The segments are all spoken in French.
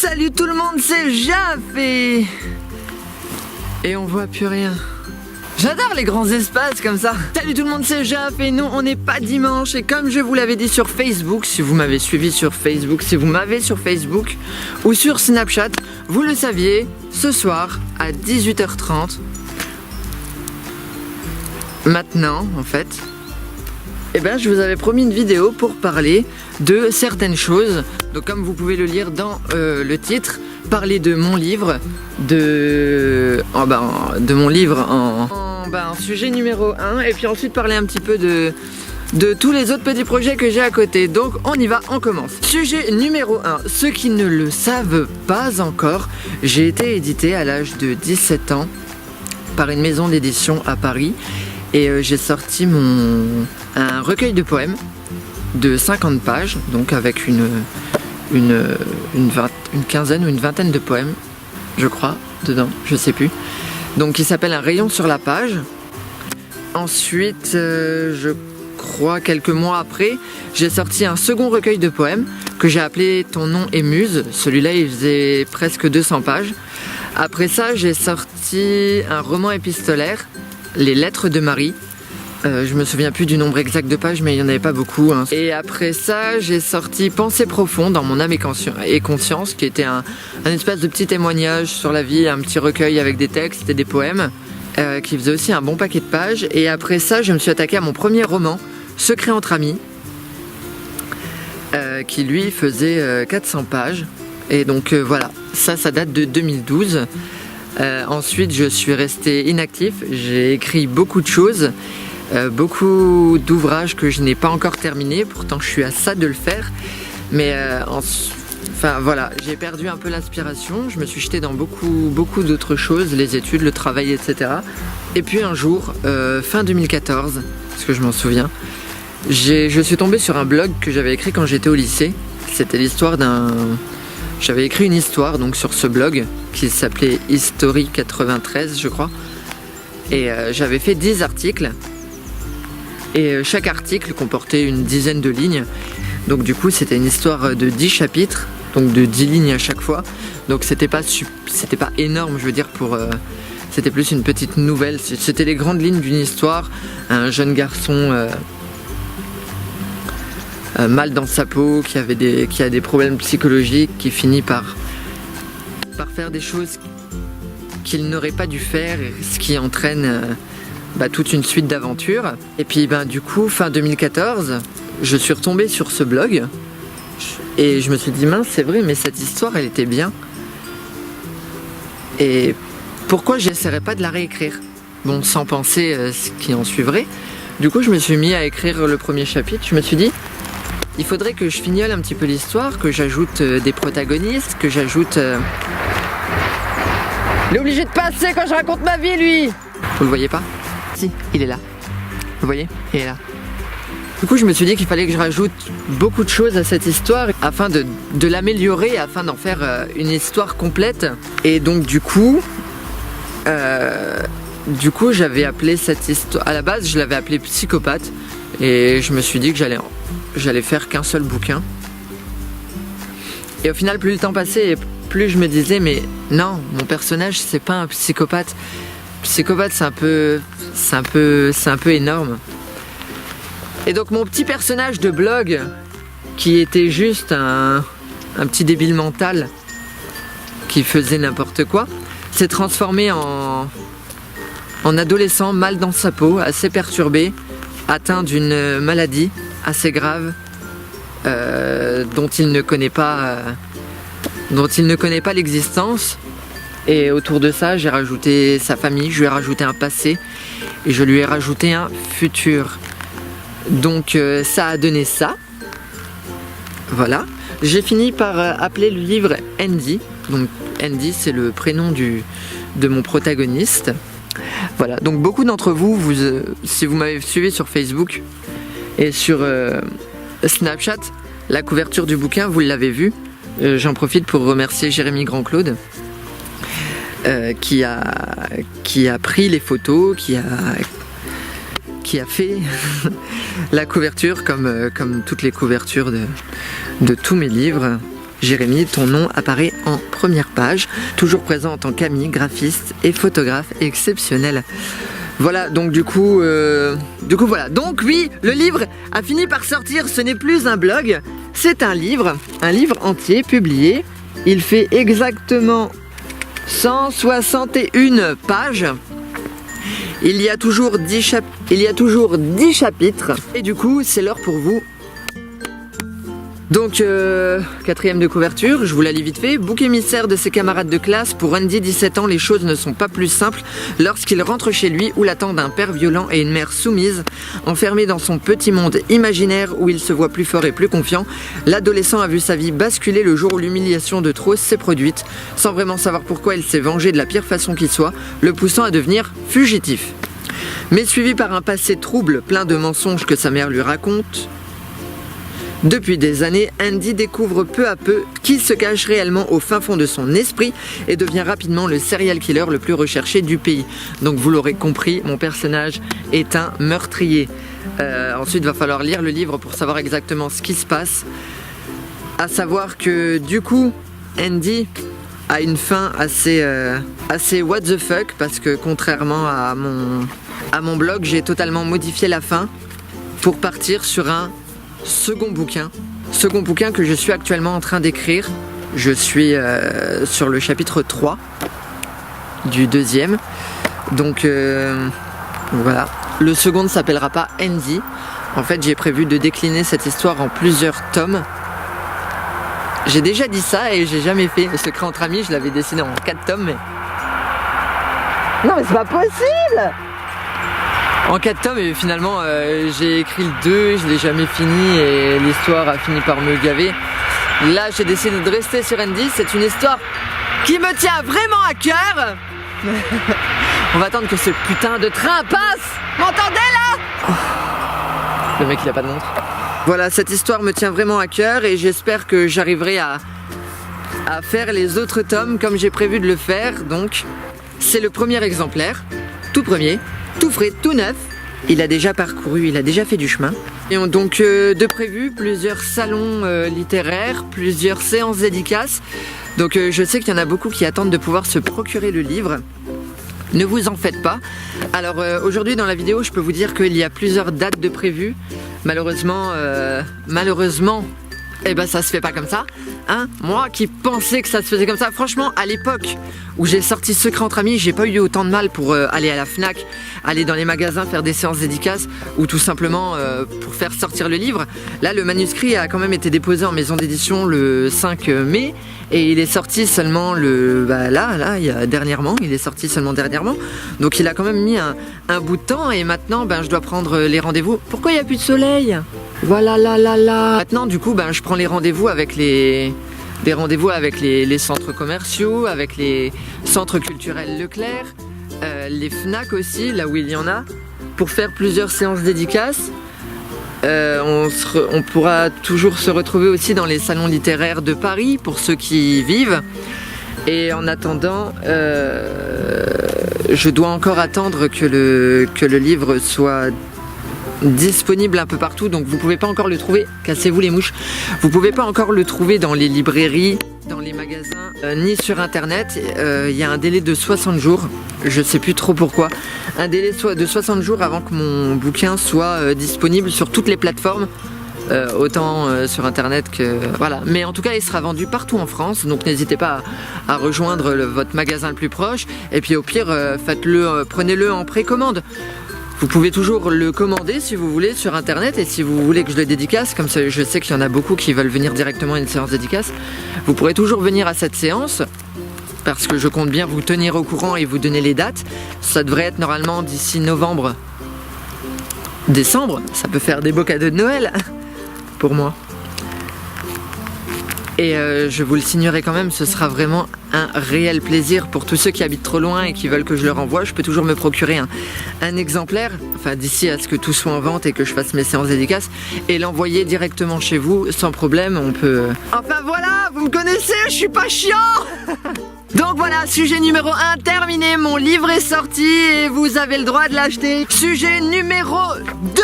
Salut tout le monde, c'est Jaf et on voit plus rien. J'adore les grands espaces comme ça. Salut tout le monde, c'est Jaf et non, on n'est pas dimanche. Et comme je vous l'avais dit sur Facebook, si vous m'avez suivi sur Facebook, si vous m'avez sur Facebook ou sur Snapchat, vous le saviez, ce soir à 18h30, maintenant en fait, eh ben, je vous avais promis une vidéo pour parler de certaines choses. Donc comme vous pouvez le lire dans le titre, parler de mon livre, de mon livre en sujet numéro 1, et puis ensuite parler un petit peu de tous les autres petits projets que j'ai à côté. Donc on y va, on commence. Sujet numéro 1, ceux qui ne le savent pas encore, j'ai été édité à l'âge de 17 ans par une maison d'édition à Paris, et j'ai sorti un recueil de poèmes de 50 pages, donc avec une quinzaine ou une vingtaine de poèmes, je crois, dedans, je sais plus. Donc il s'appelle Un rayon sur la page. Ensuite, je crois quelques mois après, j'ai sorti un second recueil de poèmes que j'ai appelé Ton nom est Muse. Celui-là, il faisait presque 200 pages. Après ça, j'ai sorti un roman épistolaire, Les Lettres de Marie. Je me souviens plus du nombre exact de pages, mais il n'y en avait pas beaucoup, hein. Et après ça, j'ai sorti Pensée profonde dans mon âme et conscience, qui était un espèce de petit témoignage sur la vie, un petit recueil avec des textes et des poèmes, qui faisait aussi un bon paquet de pages. Et après ça, je me suis attaqué à mon premier roman, Secret entre amis, qui lui faisait 400 pages. Et donc voilà, ça date de 2012. Ensuite, je suis resté inactif, j'ai écrit beaucoup de choses. Beaucoup d'ouvrages que je n'ai pas encore terminés, pourtant je suis à ça de le faire, mais enfin voilà, j'ai perdu un peu l'inspiration, je me suis jeté dans beaucoup d'autres choses, les études, le travail, etc. Et puis un jour, fin 2014, parce que je m'en souviens, je suis tombé sur un blog que j'avais écrit quand j'étais au lycée. C'était l'histoire j'avais écrit une histoire donc sur ce blog qui s'appelait History 93, je crois, et j'avais fait 10 articles. Et chaque article comportait une dizaine de lignes. Donc du coup c'était une histoire de 10 chapitres, donc de 10 lignes à chaque fois. Donc c'était pas énorme, je veux dire, c'était plus une petite nouvelle. C'était les grandes lignes d'une histoire. Un jeune garçon mal dans sa peau, qui a des problèmes psychologiques, qui finit par faire des choses qu'il n'aurait pas dû faire, ce qui entraîne toute une suite d'aventures. Et puis du coup, fin 2014, je suis retombé sur ce blog et je me suis dit, mince, c'est vrai, mais cette histoire, elle était bien. Et pourquoi j'essaierais pas de la réécrire? Bon, sans penser ce qui en suivrait. Du coup, je me suis mis à écrire le premier chapitre. Je me suis dit, il faudrait que je fignole un petit peu l'histoire, que j'ajoute des protagonistes, que j'ajoute... Il est obligé de passer quand je raconte ma vie, lui! Vous le voyez pas? Si, il est là. Vous voyez? Il est là. Du coup, je me suis dit qu'il fallait que je rajoute beaucoup de choses à cette histoire afin de l'améliorer, afin d'en faire une histoire complète. Et donc du coup, j'avais appelé cette histoire... À la base, je l'avais appelée Psychopathe. Et je me suis dit que j'allais faire qu'un seul bouquin. Et au final, plus le temps passait, et plus je me disais, mais non, mon personnage, c'est pas un psychopathe. Psychopathe, c'est un peu énorme. Et donc mon petit personnage de blog, qui était juste un petit débile mental qui faisait n'importe quoi, s'est transformé en adolescent mal dans sa peau, assez perturbé, atteint d'une maladie assez grave, dont il ne connaît pas l'existence. Et autour de ça, j'ai rajouté sa famille, je lui ai rajouté un passé et je lui ai rajouté un futur. Donc ça a donné ça. Voilà. J'ai fini par appeler le livre Andy. Donc Andy, c'est le prénom de mon protagoniste. Voilà. Donc beaucoup d'entre vous, si vous m'avez suivi sur Facebook et sur Snapchat, la couverture du bouquin, vous l'avez vu. J'en profite pour remercier Jérémy Grand-Claude. Qui a pris les photos, qui a fait la couverture comme toutes les couvertures de tous mes livres. Jérémy, ton nom apparaît en première page, toujours présent en tant qu'ami, graphiste et photographe exceptionnel. Voilà, donc du coup voilà. Donc oui, le livre a fini par sortir, ce n'est plus un blog, c'est un livre entier publié. Il fait exactement 161 pages. Il y a toujours 10 chapitres. Et du coup, c'est l'heure pour vous. Donc, quatrième de couverture, je vous la lis vite fait. Bouc émissaire de ses camarades de classe, pour Andy, 17 ans, les choses ne sont pas plus simples lorsqu'il rentre chez lui où l'attendent un père violent et une mère soumise. Enfermé dans son petit monde imaginaire où il se voit plus fort et plus confiant, l'adolescent a vu sa vie basculer le jour où l'humiliation de trop s'est produite. Sans vraiment savoir pourquoi, il s'est vengé de la pire façon qui soit, le poussant à devenir fugitif. Mais suivi par un passé trouble, plein de mensonges que sa mère lui raconte, depuis des années, Andy découvre peu à peu qui se cache réellement au fin fond de son esprit et devient rapidement le serial killer le plus recherché du pays. Donc vous l'aurez compris, mon personnage est un meurtrier. Ensuite, il va falloir lire le livre pour savoir exactement ce qui se passe. À savoir que du coup, Andy a une fin assez what the fuck, parce que contrairement à mon blog, j'ai totalement modifié la fin pour partir sur un second bouquin que je suis actuellement en train d'écrire. Je suis sur le chapitre 3 du deuxième. Donc voilà. Le second ne s'appellera pas Andy. En fait, j'ai prévu de décliner cette histoire en plusieurs tomes. J'ai déjà dit ça et j'ai jamais fait. Le secret entre amis, je l'avais dessiné en 4 tomes, mais... Non mais c'est pas possible! En 4 tomes, et finalement j'ai écrit le 2, je l'ai jamais fini et l'histoire a fini par me gaver. Là j'ai décidé de rester sur Andy, c'est une histoire qui me tient vraiment à cœur. On va attendre que ce putain de train passe. M'entendez là? Le mec il a pas de montre. Voilà, cette histoire me tient vraiment à cœur et j'espère que j'arriverai à faire les autres tomes comme j'ai prévu de le faire. Donc c'est le premier exemplaire, tout premier. Tout frais, tout neuf. Il a déjà parcouru, il a déjà fait du chemin. Et donc de prévu plusieurs salons littéraires, plusieurs séances dédicaces. Donc je sais qu'il y en a beaucoup qui attendent de pouvoir se procurer le livre. Ne vous en faites pas. Alors aujourd'hui dans la vidéo, je peux vous dire qu'il y a plusieurs dates de prévues. Malheureusement, eh ben ça se fait pas comme ça, hein. Moi qui pensais que ça se faisait comme ça, franchement à l'époque où j'ai sorti Secret entre amis, j'ai pas eu autant de mal pour aller à la Fnac, aller dans les magasins, faire des séances dédicaces ou tout simplement pour faire sortir le livre. Là le manuscrit a quand même été déposé en maison d'édition le 5 mai et il est sorti seulement dernièrement, il est sorti seulement dernièrement. Donc il a quand même mis un bout de temps et maintenant je dois prendre les rendez-vous. Pourquoi il n'y a plus de soleil? Voilà là. Maintenant du coup je prends les rendez-vous avec les centres commerciaux, avec les centres culturels Leclerc, les Fnac aussi, là où il y en a, pour faire plusieurs séances dédicaces. On pourra toujours se retrouver aussi dans les salons littéraires de Paris pour ceux qui y vivent. Et en attendant, je dois encore attendre que le livre soit disponible un peu partout, donc vous pouvez pas encore le trouver, cassez-vous les mouches, vous pouvez pas encore le trouver dans les librairies, dans les magasins, ni sur internet. Il y a un délai de 60 jours, je sais plus trop pourquoi, un délai de 60 jours avant que mon bouquin soit disponible sur toutes les plateformes, autant sur internet que... Voilà, mais en tout cas il sera vendu partout en France, donc n'hésitez pas à rejoindre votre magasin le plus proche, et puis au pire prenez-le en précommande. Vous pouvez toujours le commander si vous voulez sur internet, et si vous voulez que je le dédicace, comme ça je sais qu'il y en a beaucoup qui veulent venir directement à une séance dédicace, vous pourrez toujours venir à cette séance parce que je compte bien vous tenir au courant et vous donner les dates. Ça devrait être normalement d'ici novembre, décembre, ça peut faire des beaux cadeaux de Noël pour moi. Et je vous le signerai quand même, ce sera vraiment un réel plaisir pour tous ceux qui habitent trop loin et qui veulent que je leur envoie. Je peux toujours me procurer un exemplaire, enfin d'ici à ce que tout soit en vente et que je fasse mes séances dédicaces, et l'envoyer directement chez vous sans problème. On peut... Enfin voilà, vous me connaissez, je suis pas chiant. Donc voilà, sujet numéro 1 terminé, mon livre est sorti et vous avez le droit de l'acheter. Sujet numéro 2,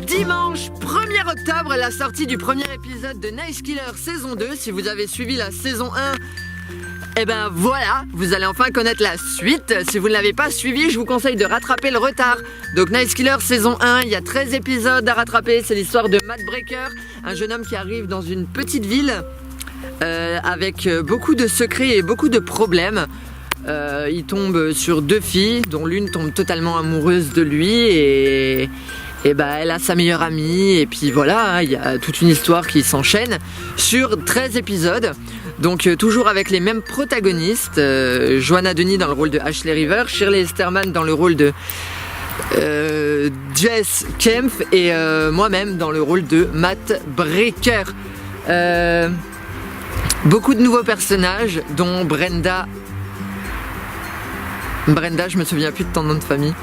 dimanche 1er octobre, la sortie du premier épisode de Nice Killer saison 2. Si vous avez suivi la saison 1, et ben voilà, vous allez enfin connaître la suite. Si vous ne l'avez pas suivi, je vous conseille de rattraper le retard. Donc Nice Killer saison 1, il y a 13 épisodes à rattraper. C'est l'histoire de Matt Breaker, un jeune homme qui arrive dans une petite ville avec beaucoup de secrets et beaucoup de problèmes. Il tombe sur 2 filles, dont l'une tombe totalement amoureuse de lui et bah, elle a sa meilleure amie. Et puis voilà, il y a toute une histoire qui s'enchaîne sur 13 épisodes. Donc toujours avec les mêmes protagonistes, Joanna Denis dans le rôle de Ashley River, Shirley Esterman dans le rôle de Jess Kempf et moi-même dans le rôle de Matt Breaker. Beaucoup de nouveaux personnages, dont Brenda, je me souviens plus de ton nom de famille.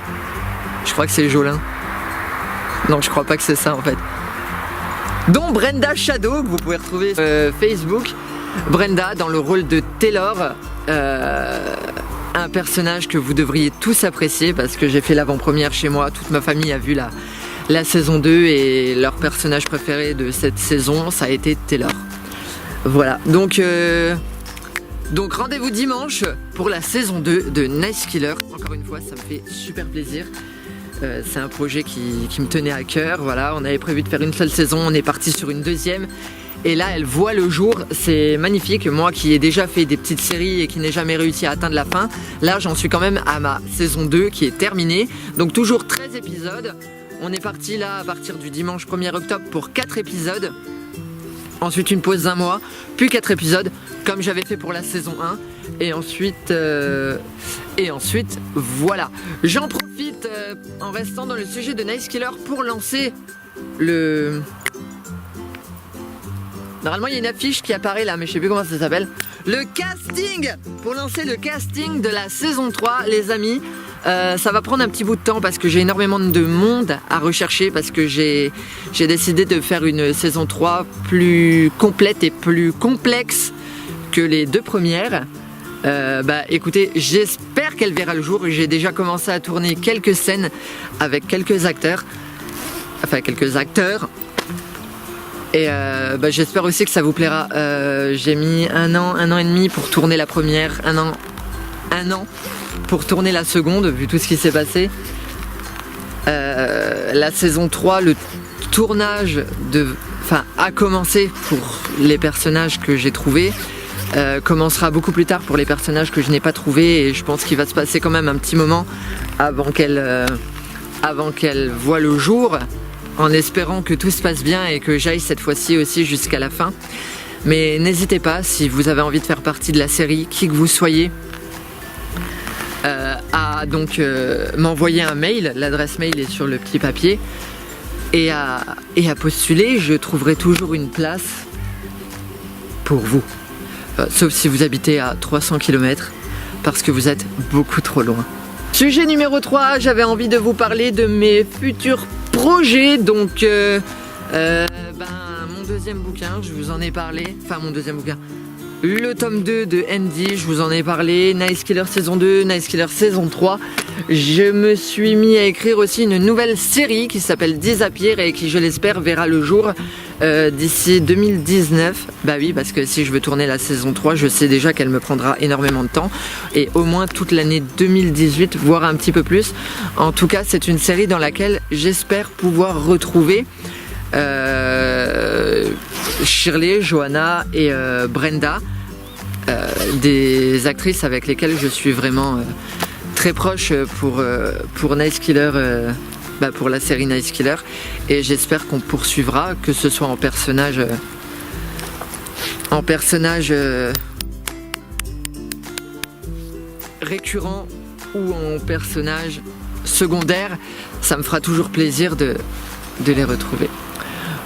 Je crois que c'est Jolin. Non, je crois pas que c'est ça en fait. Dont Brenda Shadow, que vous pouvez retrouver sur Facebook. Brenda dans le rôle de Taylor, un personnage que vous devriez tous apprécier parce que j'ai fait l'avant-première chez moi. Toute ma famille a vu la saison 2 et leur personnage préféré de cette saison, ça a été Taylor. Voilà, donc rendez-vous dimanche pour la saison 2 de Nice Killer. Encore une fois, ça me fait super plaisir. C'est un projet qui me tenait à cœur. Voilà, on avait prévu de faire une seule saison, on est parti sur une deuxième. Et là, elle voit le jour, c'est magnifique. Moi qui ai déjà fait des petites séries et qui n'ai jamais réussi à atteindre la fin, là j'en suis quand même à ma saison 2 qui est terminée. Donc toujours 13 épisodes. On est parti là à partir du dimanche 1er octobre pour 4 épisodes. Ensuite une pause d'1 mois, puis 4 épisodes, comme j'avais fait pour la saison 1. Et ensuite, voilà. J'en profite en restant dans le sujet de Nice Killer pour lancer le... Normalement il y a une affiche qui apparaît là, mais je sais plus comment ça s'appelle. Le casting! Pour lancer le casting de la saison 3, les amis. Ça va prendre un petit bout de temps parce que j'ai énormément de monde à rechercher, parce que j'ai décidé de faire une saison 3 plus complète et plus complexe que les 2 premières. Bah écoutez, j'espère qu'elle verra le jour. J'ai déjà commencé à tourner quelques scènes avec quelques acteurs. Et bah, j'espère aussi que ça vous plaira. J'ai mis un an et demi pour tourner la première, un an pour tourner la seconde, vu tout ce qui s'est passé. La saison 3, le tournage a commencé pour les personnages que j'ai trouvés. Commencera beaucoup plus tard pour les personnages que je n'ai pas trouvés, et je pense qu'il va se passer quand même un petit moment avant qu'elle voie le jour, en espérant que tout se passe bien et que j'aille cette fois-ci aussi jusqu'à la fin. Mais n'hésitez pas, si vous avez envie de faire partie de la série, qui que vous soyez, à donc m'envoyer un mail. L'adresse mail est sur le petit papier, et à postuler. Je trouverai toujours une place pour vous, sauf si vous habitez à 300 km, parce que vous êtes beaucoup trop loin. Sujet numéro 3, j'avais envie de vous parler de mes futurs projets. Donc mon deuxième bouquin, je vous en ai parlé. Enfin, mon deuxième bouquin, le tome 2 de Andy, je vous en ai parlé. Nice Killer saison 2, Nice Killer saison 3. Je me suis mis à écrire aussi une nouvelle série qui s'appelle Disappear et qui, je l'espère, verra le jour d'ici 2019. Bah oui, parce que si je veux tourner la saison 3, je sais déjà qu'elle me prendra énormément de temps, et au moins toute l'année 2018, voire un petit peu plus. En tout cas, c'est une série dans laquelle j'espère pouvoir retrouver Shirley, Joanna et Brenda, des actrices avec lesquelles je suis vraiment très proche pour Nice Killer, pour la série Nice Killer, et j'espère qu'on poursuivra, que ce soit en personnage récurrent ou en personnage secondaire. Ça me fera toujours plaisir de les retrouver.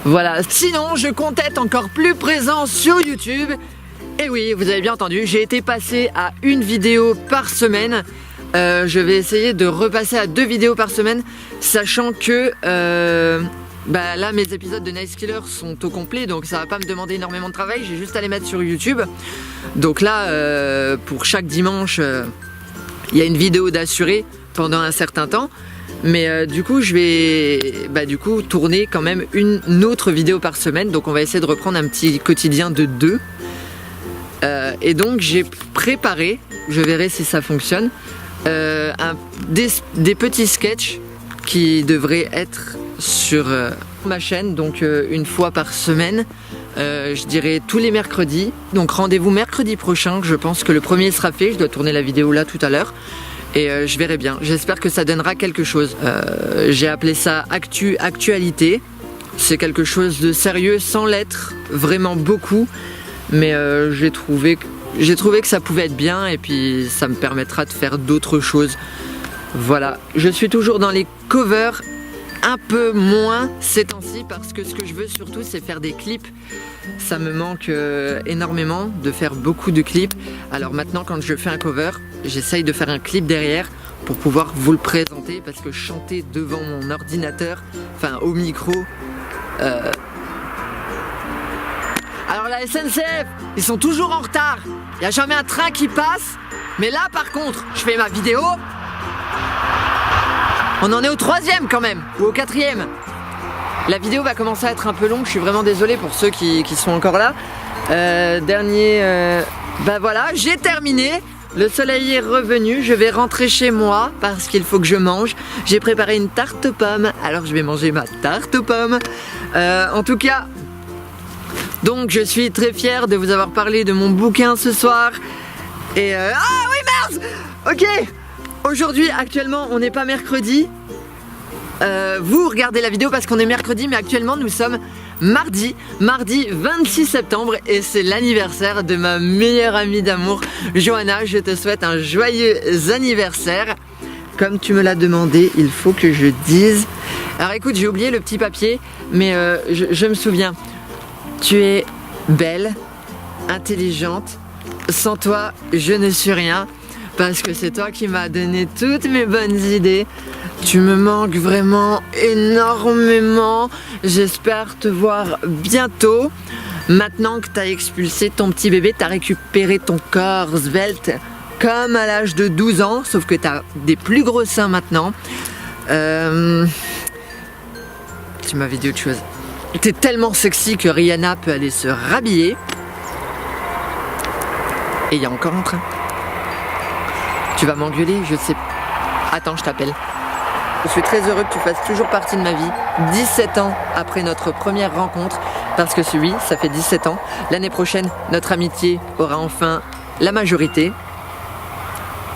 Voilà, sinon je compte être encore plus présent sur YouTube. Et oui, vous avez bien entendu, j'ai été passé à une vidéo par semaine. Je vais essayer de repasser à 2 vidéos par semaine, sachant que là mes épisodes de Nice Killer sont au complet, donc ça va pas me demander énormément de travail, j'ai juste à les mettre sur YouTube. Donc là, pour chaque dimanche, il y a une vidéo d'assuré pendant un certain temps. Mais du coup, je vais tourner quand même une autre vidéo par semaine. Donc on va essayer de reprendre un petit quotidien de 2. Et donc j'ai préparé, je verrai si ça fonctionne, des petits sketchs qui devraient être sur ma chaîne, donc une fois par semaine. Je dirais tous les mercredis. Donc rendez-vous mercredi prochain. Je pense que le premier sera fait. Je dois tourner la vidéo là tout à l'heure. Et je verrai bien. J'espère que ça donnera quelque chose. J'ai appelé ça actualité. C'est quelque chose de sérieux sans l'être vraiment beaucoup. Mais j'ai trouvé que ça pouvait être bien. Et puis ça me permettra de faire d'autres choses. Voilà. Je suis toujours dans les covers. Un peu moins ces temps-ci parce que ce que je veux surtout c'est faire des clips. Ça me manque énormément de faire beaucoup de clips. Alors maintenant quand je fais un cover, j'essaye de faire un clip derrière pour pouvoir vous le présenter parce que chanter devant mon ordinateur, enfin au micro. Alors la SNCF, ils sont toujours en retard. Il n'y a jamais un train qui passe. Mais là par contre, je fais ma vidéo. On en est au 3e quand même, ou au 4e. La vidéo va commencer à être un peu longue, je suis vraiment désolé pour ceux qui sont encore là. Bah voilà, j'ai terminé. Le soleil est revenu, je vais rentrer chez moi parce qu'il faut que je mange. J'ai préparé une tarte aux pommes, alors je vais manger ma tarte aux pommes. En tout cas, donc je suis très fier de vous avoir parlé de mon bouquin ce soir. Et ah oui, merde. Ok. Aujourd'hui, actuellement, on n'est pas mercredi. Vous regardez la vidéo parce qu'on est mercredi, mais actuellement, nous sommes mardi 26 septembre et c'est l'anniversaire de ma meilleure amie d'amour, Johanna. Je te souhaite un joyeux anniversaire. Comme tu me l'as demandé, il faut que je dise. Alors écoute, j'ai oublié le petit papier, mais je me souviens. Tu es belle, intelligente. Sans toi, je ne suis rien. Parce que c'est toi qui m'as donné toutes mes bonnes idées. Tu me manques vraiment énormément. J'espère te voir bientôt. Maintenant que tu as expulsé ton petit bébé, tu as récupéré ton corps svelte comme à l'âge de 12 ans. Sauf que tu as des plus gros seins maintenant. Tu m'avais dit autre chose. Tu es tellement sexy que Rihanna peut aller se rhabiller. Et il y a encore un train. Tu vas m'engueuler, je sais. Attends, je t'appelle. Je suis très heureux que tu fasses toujours partie de ma vie, 17 ans après notre première rencontre, parce que oui, ça fait 17 ans. L'année prochaine, notre amitié aura enfin la majorité.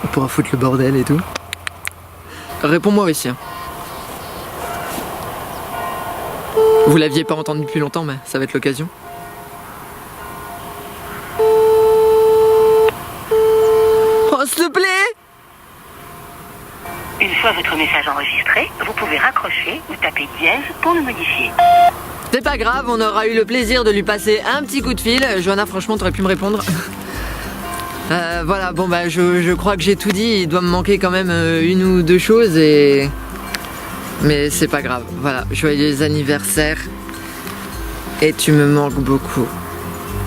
On pourra foutre le bordel et tout. Réponds-moi aussi. Vous l'aviez pas entendu depuis longtemps, mais ça va être l'occasion. Oh, s'il te plaît! Une fois votre message enregistré, vous pouvez raccrocher ou taper dièse pour le modifier. C'est pas grave, on aura eu le plaisir de lui passer un petit coup de fil. Johanna, franchement, t'aurais pu me répondre. Voilà, bon bah je crois que j'ai tout dit. Il doit me manquer quand même une ou deux choses et... Mais c'est pas grave. Voilà, joyeux anniversaire. Et tu me manques beaucoup.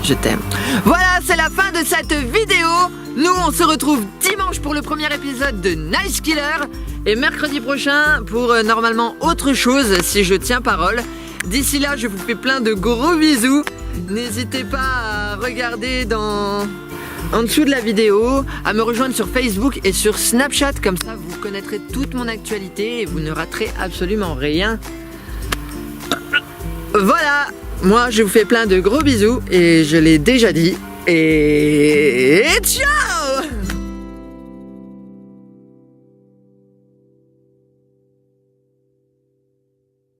Je t'aime. Voilà, c'est la fin de cette vidéo. Nous, on se retrouve dimanche pour le premier épisode de Nice Killer. Et mercredi prochain pour normalement autre chose, si je tiens parole. D'ici là, je vous fais plein de gros bisous. N'hésitez pas à regarder en dessous de la vidéo, à me rejoindre sur Facebook et sur Snapchat. Comme ça, vous connaîtrez toute mon actualité et vous ne raterez absolument rien. Voilà, moi, je vous fais plein de gros bisous et je l'ai déjà dit. Et ciao!